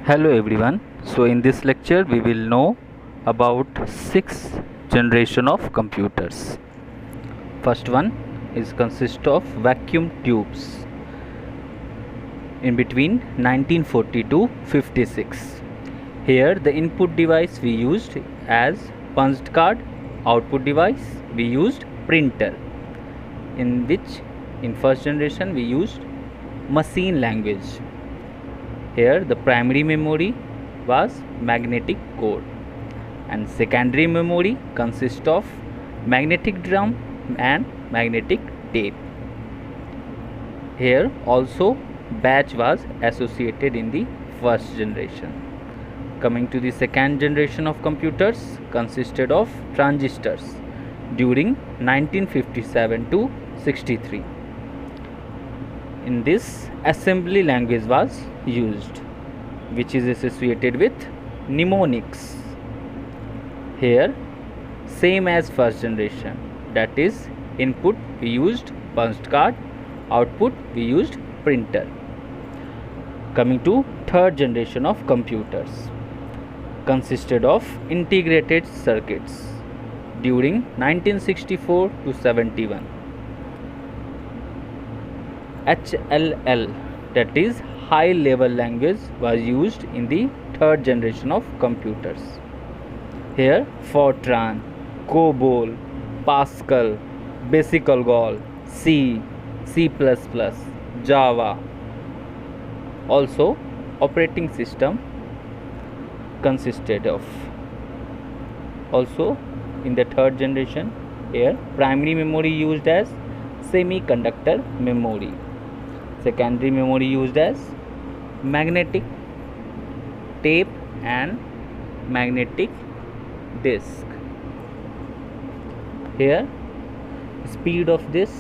Hello everyone. So in this lecture we will know about sixth generation of computers. First one is consist of vacuum tubes in between 1940 to 56. Here the input device we used as punched card, output device we used printer, in which in first generation we used machine language. Here the primary memory was magnetic core and secondary memory consists of magnetic drum and magnetic tape. Here also batch was associated in the first generation. Coming to the second generation of computers consisted of transistors during 1957 to 63. In this assembly language was used, which is associated with mnemonics. Here same as first generation, that is input we used punched card, output we used printer. Coming to third generation of computers consisted of integrated circuits during 1964 to 71. HLL, that is high level language, was used in the third generation of computers. Here Fortran, COBOL, Pascal, Basic Algol, C, C++, Java. Also operating system consisted of. Also in the third generation, here primary memory used as semiconductor memory, secondary memory used as magnetic tape and magnetic disk. Here speed of this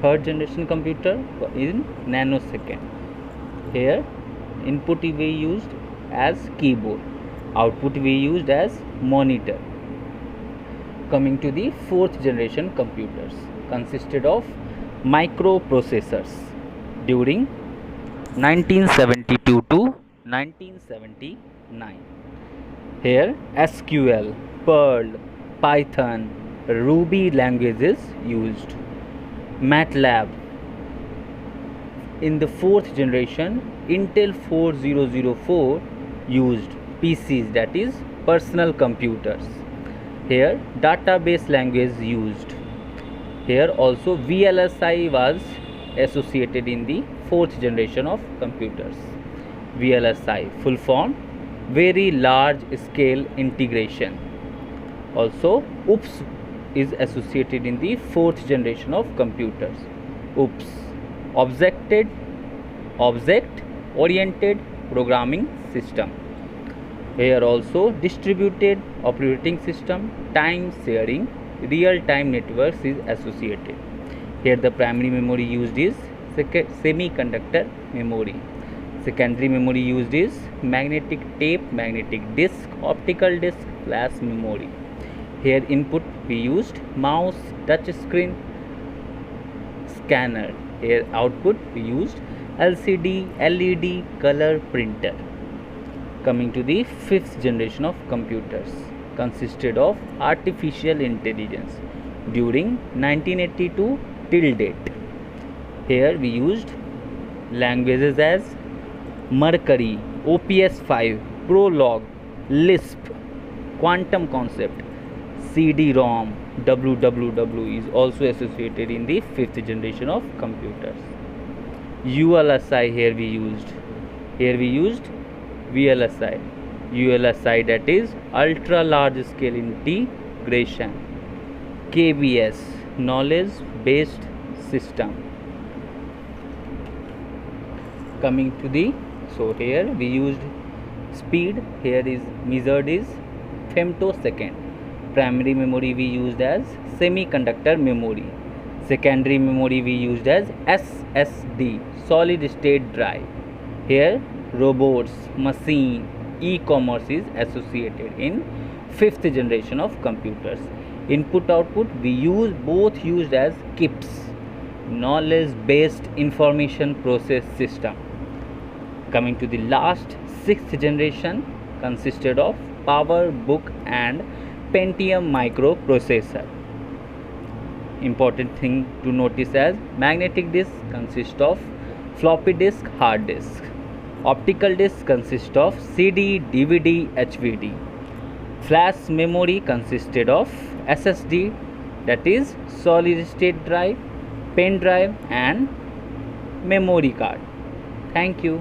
third generation computer in nanosecond. Here input we used as keyboard, output we used as monitor. Coming to the fourth generation computers consisted of microprocessors during 1972 to 1979. Here SQL, Perl, Python, Ruby languages used. MATLAB. In the fourth generation, Intel 4004 used PCs, that is personal computers. Here database language used. Here also VLSI was associated in the fourth generation of computers. VLSI full form very large scale integration. Also OOPS is associated in the fourth generation of computers. OOPS, object oriented programming system. Here also distributed operating system, time sharing, real time networks is associated. Here the primary memory used is semiconductor memory. Secondary memory used is magnetic tape, magnetic disk, optical disk, flash memory. Here input we used mouse, touch screen, scanner. Here output we used LCD, LED, color printer. Coming to the fifth generation of computers consisted of artificial intelligence during 1982 till date. Here we used languages as Mercury, OPS5, Prolog, Lisp, Quantum Concept, CD-ROM, WWW is also associated in the fifth generation of computers. ULSI here we used. Here we used VLSI. ULSI, that is ultra large scale integration. KBS, knowledge based system. Coming to the, so here we used speed. Here is measured is femtosecond. Primary memory we used as semiconductor memory. Secondary memory we used as SSD, solid state drive. Here robots, machine, e-commerce is associated in fifth generation of computers. Input output we use both used as KIPS, knowledge based information process system. Coming to the last, sixth generation, consisted of PowerBook and Pentium microprocessor. Important thing to notice as magnetic disk consists of floppy disk, hard disk. Optical disk consists of CD, DVD, HVD. Flash memory consisted of SSD, that is solid state drive, pen drive and memory card. Thank you.